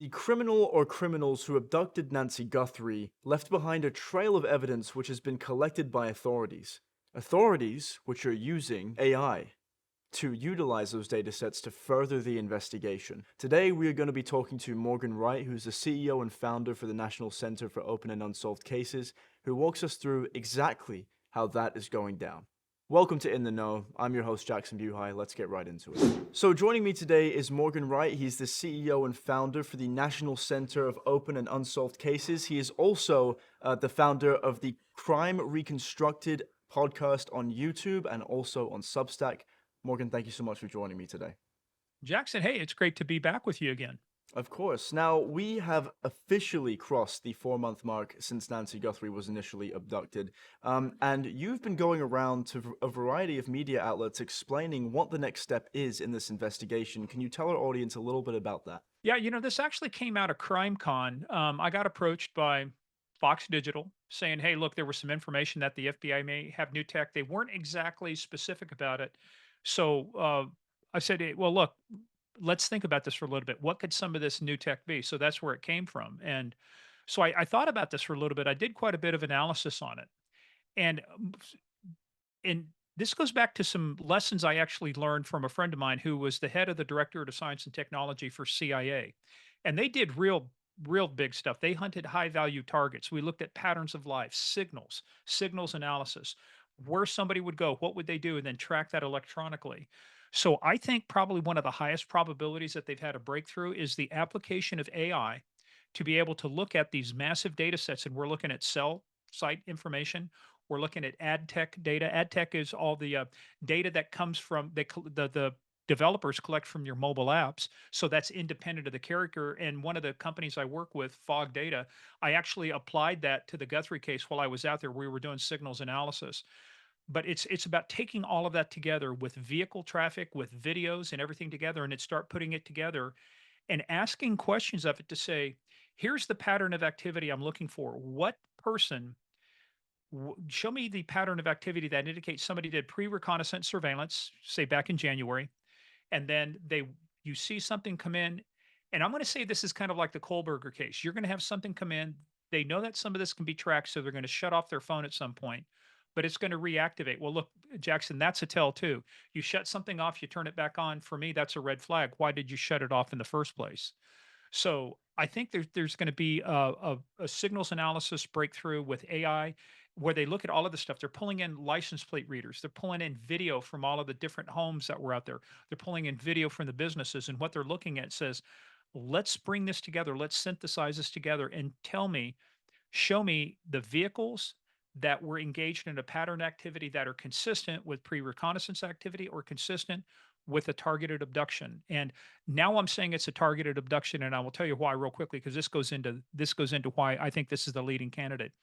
The criminal or criminals who abducted Nancy Guthrie left behind a trail of evidence which has been collected by authorities. Authorities which are using AI to utilize those datasets to further the investigation. Today, we are going to be talking to Morgan Wright, who's the CEO and founder for the National Center for Open and Unsolved Cases, who walks us through exactly how that is going down. Welcome to In the Know. I'm your host, Jackson Buhai. Let's get right into it. So, joining me today is Morgan Wright. He's the CEO and founder for the National Center of Open and Unsolved Cases. He is also the founder of the Crime Reconstructed podcast on YouTube and also on Substack. Morgan, thank you so much for joining me today. Jackson, hey, it's great to be back with you again. Of course. Now, we have officially crossed the 4-month mark since Nancy Guthrie was initially abducted. And you've been going around to a variety of media outlets explaining what the next step is in this investigation. Can you tell our audience a little bit about that? Yeah, this actually came out of CrimeCon. I got approached by Fox Digital saying, hey, look, there was some information that the FBI may have new tech. They weren't exactly specific about it. So I said, "Hey, well, look, let's think about this for a little bit. What could some of this new tech be?" So that's where it came from. And so I thought about this for a little bit. I did quite a bit of analysis on it. And and this goes back to some lessons I actually learned from a friend of mine who was the head of the Directorate of Science and Technology for CIA. And they did real big stuff. They hunted high value targets. We looked at patterns of life, signals analysis, where somebody would go, what would they do, and then track that electronically. So I think probably one of the highest probabilities that they've had a breakthrough is the application of AI to be able to look at these massive data sets. And we're looking at cell site information. We're looking at ad tech data. Ad tech is all the data that comes from the developers collect from your mobile apps. So that's independent of the character. And one of the companies I work with, Fog Data, I actually applied that to the Guthrie case while I was out there. We were doing signals analysis. But it's about taking all of that together with vehicle traffic, with videos and everything together, and it start putting it together and asking questions of it to say, here's the pattern of activity I'm looking for. What person show me the pattern of activity that indicates somebody did pre-reconnaissance surveillance, say back in January, and then you see something come in, and I'm going to say this is kind of like the Kohlberger case. You're going to have something come in. They know that some of this can be tracked, so they're going to shut off their phone at some point, but it's going to reactivate. Well, look, Jackson, that's a tell too. You shut something off, you turn it back on. For me, that's a red flag. Why did you shut it off in the first place? So I think there's going to be a signals analysis breakthrough with AI where they look at all of the stuff. They're pulling in license plate readers. They're pulling in video from all of the different homes that were out there. They're pulling in video from the businesses. And what they're looking at says, let's bring this together. Let's synthesize this together and show me the vehicles that were engaged in a pattern activity that are consistent with pre-reconnaissance activity or consistent with a targeted abduction. And now I'm saying it's a targeted abduction, and I will tell you why real quickly because this goes into why I think this is the leading candidate.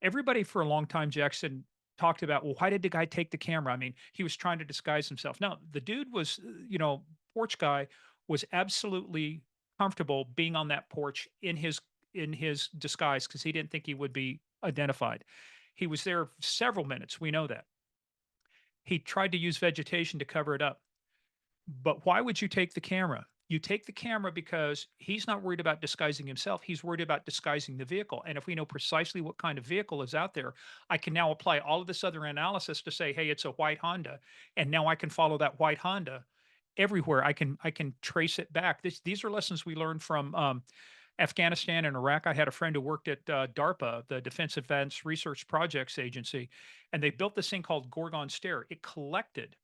Everybody for a long time, Jackson, talked about, well, why did the guy take the camera? I mean, he was trying to disguise himself. No, the dude was, porch guy was absolutely comfortable being on that porch in his disguise because he didn't think he would be identified. He was there several minutes. We know that. He tried to use vegetation to cover it up. But why would you take the camera? You take the camera because he's not worried about disguising himself. He's worried about disguising the vehicle. And if we know precisely what kind of vehicle is out there, I can now apply all of this other analysis to say, hey, it's a white Honda. And now I can follow that white Honda everywhere. I can trace it back. These are lessons we learned from Afghanistan and Iraq. I had a friend who worked at DARPA, the Defense Advanced Research Projects Agency, and they built this thing called Gorgon Stair. It collected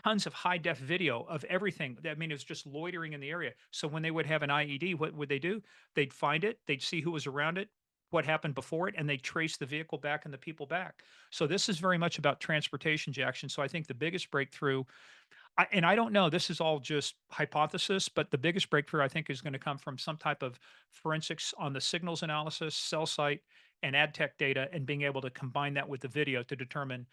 tons of high def video of everything. I mean, it was just loitering in the area. So when they would have an IED, what would they do? They'd find it, they'd see who was around it, what happened before it, and they trace the vehicle back and the people back. So this is very much about transportation, Jackson. So I think the biggest breakthrough, and I don't know, this is all just hypothesis, but the biggest breakthrough I think is going to come from some type of forensics on the signals analysis, cell site, and ad tech data, and being able to combine that with the video to determine,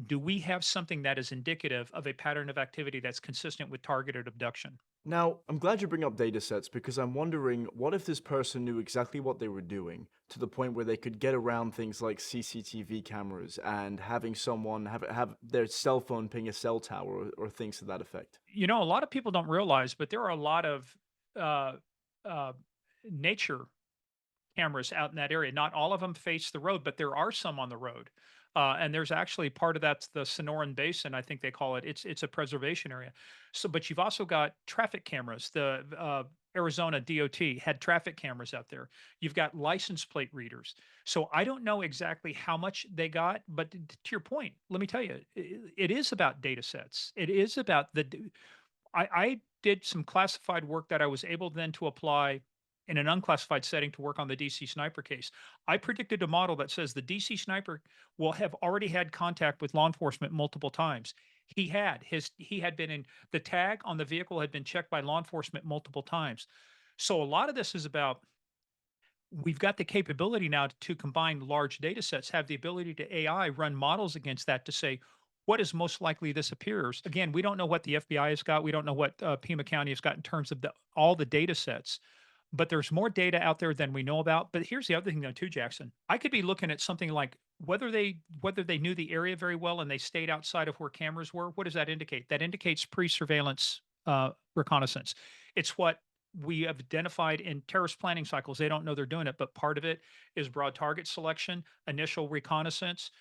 do we have something that is indicative of a pattern of activity that's consistent with targeted abduction? Now, I'm glad you bring up data sets because I'm wondering what if this person knew exactly what they were doing to the point where they could get around things like CCTV cameras and having someone have their cell phone ping a cell tower or things to that effect? A lot of people don't realize, but there are a lot of uh, uh, nature cameras out in that area. Not all of them face the road, but there are some on the road. And there's actually part of that's the Sonoran Basin, I think they call it. It's a preservation area. So, but you've also got traffic cameras. The Arizona DOT had traffic cameras out there. You've got license plate readers. So I don't know exactly how much they got, but to your point, let me tell you, it is about data sets. It is about I did some classified work that I was able then to apply in an unclassified setting to work on the DC sniper case. I predicted a model that says the DC sniper will have already had contact with law enforcement multiple times. He had been in the tag on the vehicle had been checked by law enforcement multiple times. So a lot of this is about we've got the capability now to combine large data sets, have the ability to AI run models against that to say, what is most likely this appears? Again, we don't know what the FBI has got. We don't know what Pima County has got in terms of all the data sets, but there's more data out there than we know about. But here's the other thing, though, too, Jackson. I could be looking at something like whether they knew the area very well and they stayed outside of where cameras were. What does that indicate? That indicates pre-surveillance reconnaissance. It's what we have identified in terrorist planning cycles. They don't know they're doing it, but part of it is broad target selection, initial reconnaissance,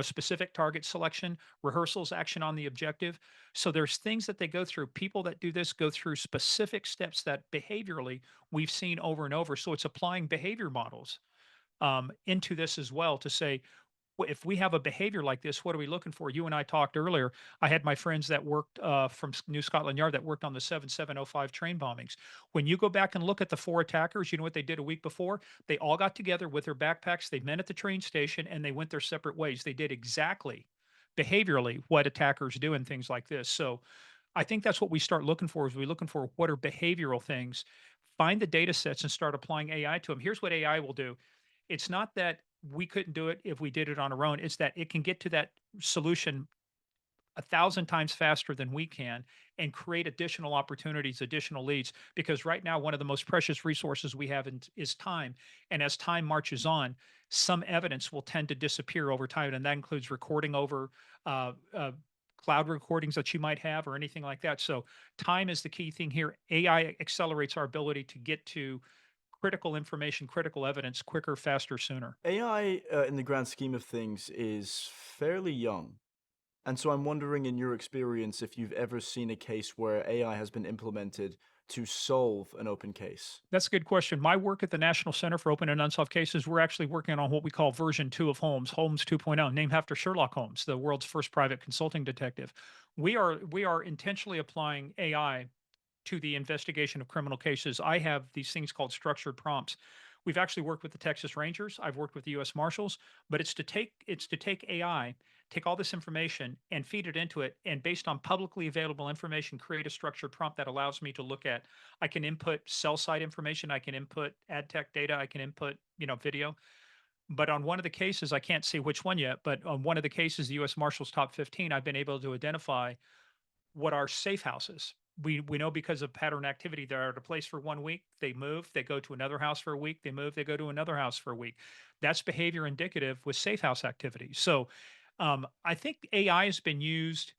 specific target selection, rehearsals, action on the objective. So there's things that they go through. People that do this go through specific steps that behaviorally we've seen over and over. So it's applying behavior models into this as well to say, if we have a behavior like this, what are we looking for? You and I talked earlier. I had my friends that worked from New Scotland Yard that worked on the 7705 train bombings. When you go back and look at the four attackers, you know what they did a week before? They all got together with their backpacks. They met at the train station and they went their separate ways. They did exactly behaviorally what attackers do and things like this. So I think that's what we start looking for is we looking for what are behavioral things, find the data sets and start applying AI to them. Here's what AI will do. It's not that we couldn't do it if we did it on our own. It's that it can get to that solution 1,000 times faster than we can and create additional opportunities, additional leads. Because right now, one of the most precious resources we have is time. And as time marches on, some evidence will tend to disappear over time. And that includes recording over uh, uh, cloud recordings that you might have or anything like that. So time is the key thing here. AI accelerates our ability to get to critical information, critical evidence quicker, faster, sooner. AI, in the grand scheme of things, is fairly young. And so I'm wondering, in your experience, if you've ever seen a case where AI has been implemented to solve an open case. That's a good question. My work at the National Center for Open and Unsolved Cases, we're actually working on what we call version 2 of Holmes, Holmes 2.0, named after Sherlock Holmes, the world's first private consulting detective. We are intentionally applying AI to the investigation of criminal cases. I have these things called structured prompts. We've actually worked with the Texas Rangers. I've worked with the U.S. Marshals, but it's to take AI, take all this information and feed it into it, and based on publicly available information, create a structured prompt that allows me to look at. I can input cell site information, I can input ad tech data, I can input video. But on one of the cases, I can't see which one yet, but on one of the cases, the U.S. Marshals Top 15, I've been able to identify what are safe houses. We know because of pattern activity, they're at a place for 1 week, they move, they go to another house for a week, they move, they go to another house for a week. That's behavior indicative with safe house activity. So I think AI has been used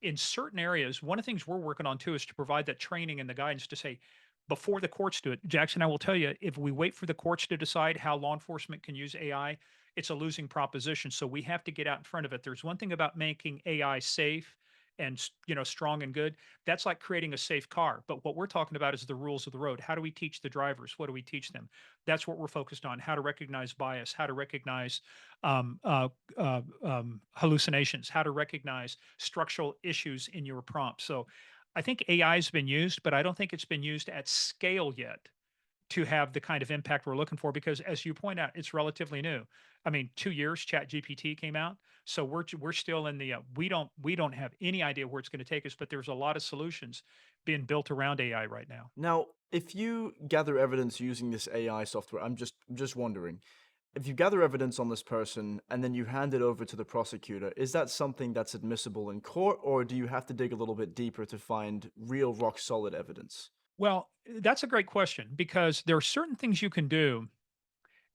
in certain areas. One of the things we're working on too is to provide that training and the guidance to say, before the courts do it, Jackson, I will tell you, if we wait for the courts to decide how law enforcement can use AI, it's a losing proposition. So we have to get out in front of it. There's one thing about making AI safe and strong and good. That's like creating a safe car. But what we're talking about is the rules of the road. How do we teach the drivers? What do we teach them? That's what we're focused on. How to recognize bias, how to recognize hallucinations, how to recognize structural issues in your prompt. So I think AI has been used, but I don't think it's been used at scale yet to have the kind of impact we're looking for because as you point out, it's relatively new. I mean, 2 years Chat GPT came out. So we're still in the we don't have any idea where it's going to take us, but there's a lot of solutions being built around AI right now. Now, if you gather evidence using this AI software, I'm just wondering, if you gather evidence on this person and then you hand it over to the prosecutor, is that something that's admissible in court, or do you have to dig a little bit deeper to find real rock solid evidence? Well, that's a great question because there are certain things you can do.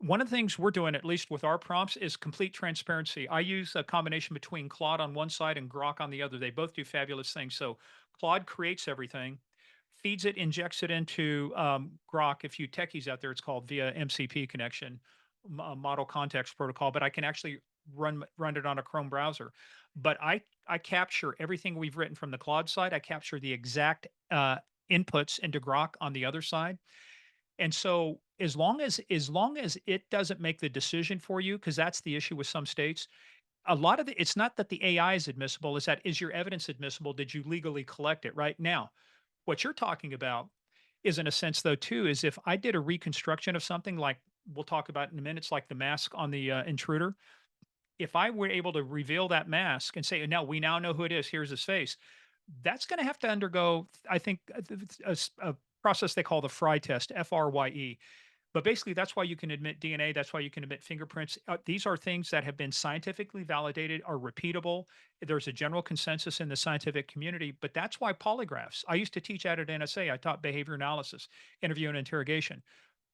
One of the things we're doing, at least with our prompts, is complete transparency. I use a combination between Claude on one side and Grok on the other. They both do fabulous things. So Claude creates everything. feeds it, injects it into Grok. If you techies out there, it's called via MCP connection, Model Context Protocol. But I can actually run it on a Chrome browser. But I capture everything we've written from the Claude side. I capture the exact inputs into Grok on the other side. And so as long as it doesn't make the decision for you, because that's the issue with some states, a lot of it's not that the AI is admissible, is that is your evidence admissible? Did you legally collect it? Right now, what you're talking about is in a sense though too, is if I did a reconstruction of something like we'll talk about in a minute, it's like the mask on the intruder. If I were able to reveal that mask and say, now we now know who it is, here's his face, that's going to have to undergo, I think, a process they call the Fry test, FRYE. But basically, that's why you can admit DNA. That's why you can admit fingerprints. These are things that have been scientifically validated, are repeatable. There's a general consensus in the scientific community, but that's why polygraphs. I used to teach out at NSA. I taught behavior analysis, interview and interrogation.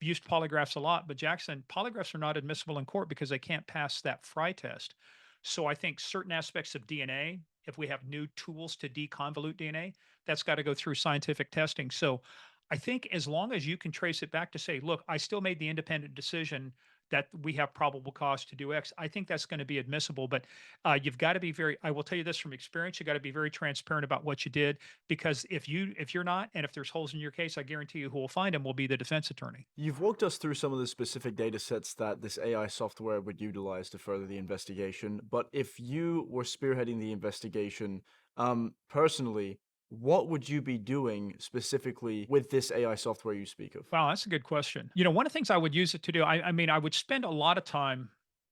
Used polygraphs a lot, but Jackson, polygraphs are not admissible in court because they can't pass that Fry test. So I think certain aspects of DNA, if we have new tools to deconvolute DNA, that's got to go through scientific testing. So I think as long as you can trace it back to say, look, I still made the independent decision that we have probable cause to do X, I think that's going to be admissible. But you've got to be very, I will tell you this from experience, you got to be very transparent about what you did, because if you're not, and if there's holes in your case, I guarantee you who will find them will be the defense attorney. You've walked us through some of the specific data sets that this AI software would utilize to further the investigation, but if you were spearheading the investigation, personally, what would you be doing specifically with this AI software you speak of? Wow, that's a good question. One of the things I would use it to do, I mean, I would spend a lot of time.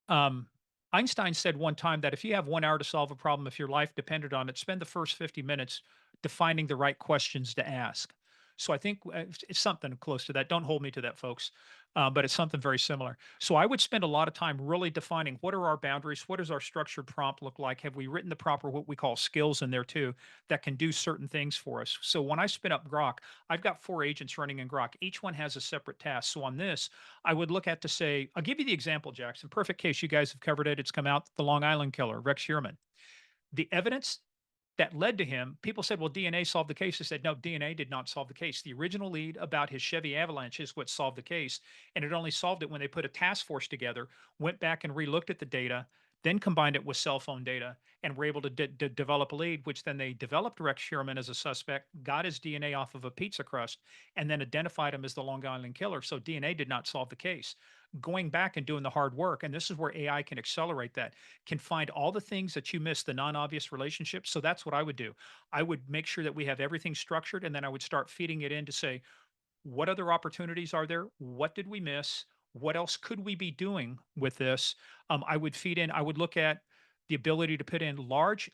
Um, Einstein said one time that if you have 1 hour to solve a problem, if your life depended on it, spend the first 50 minutes defining the right questions to ask. So I think it's something close to that. Don't hold me to that, folks, but it's something very similar. So I would spend a lot of time really defining what are our boundaries, what does our structured prompt look like, have we written the proper what we call skills in there too that can do certain things for us. So when I spin up Grok, I've got 4 agents running in Grok. Each one has a separate task. So on this, I would look at to say, I'll give you the example, Jackson. Perfect case. You guys have covered it. It's come out. The Long Island killer, Rex Sherman. The evidence that led to him, people said, well, DNA solved the case. I said, no, DNA did not solve the case. The original lead about his Chevy Avalanche is what solved the case. And it only solved it when they put a task force together, went back and relooked at the data, then combined it with cell phone data, and were able to develop a lead, which then they developed Rex Sherman as a suspect, got his DNA off of a pizza crust, and then identified him as the Long Island killer. So DNA did not solve the case. Going back and doing the hard work, and this is where AI can accelerate that, can find all the things that you missed, the non-obvious relationships. So that's what I would do. I would make sure that we have everything structured, and then I would start feeding it in to say, what other opportunities are there? What did we miss? What else could we be doing with this? I would feed in, I would look at the ability to put in large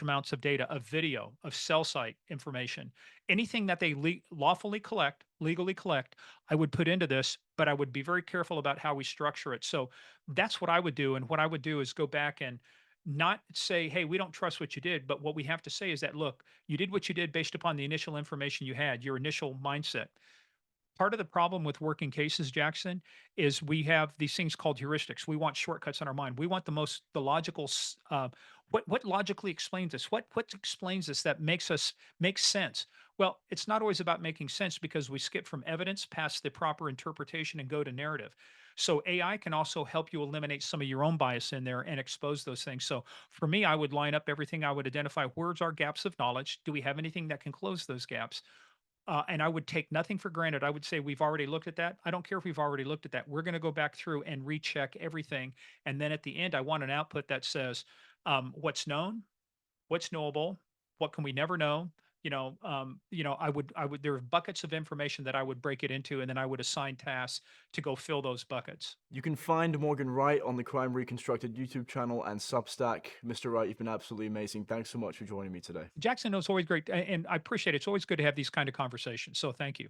amounts of data, of video, of cell site information, anything that they lawfully collect, legally collect, I would put into this, but I would be very careful about how we structure it. So that's what I would do. And what I would do is go back and not say, hey, we don't trust what you did. But what we have to say is that, look, you did what you did based upon the initial information you had, your initial mindset. Part of the problem with working cases, Jackson, is we have these things called heuristics. We want shortcuts in our mind. We want the logical, what logically explains this? What explains this that makes sense? Well, it's not always about making sense because we skip from evidence past the proper interpretation and go to narrative. So AI can also help you eliminate some of your own bias in there and expose those things. So for me, I would line up everything. I would identify where's our gaps of knowledge. Do we have anything that can close those gaps? And I would take nothing for granted. I would say, we've already looked at that. I don't care if we've already looked at that. We're going to go back through and recheck everything. And then at the end, I want an output that says, what's known, what's knowable, what can we never know. I would, there are buckets of information that I would break it into, and then I would assign tasks to go fill those buckets. You can find Morgan Wright on the Crime Reconstructed YouTube channel and Substack. Mr. Wright, you've been absolutely amazing. Thanks so much for joining me today. Jackson, it was always great. And I appreciate it. It's always good to have these kind of conversations. So thank you.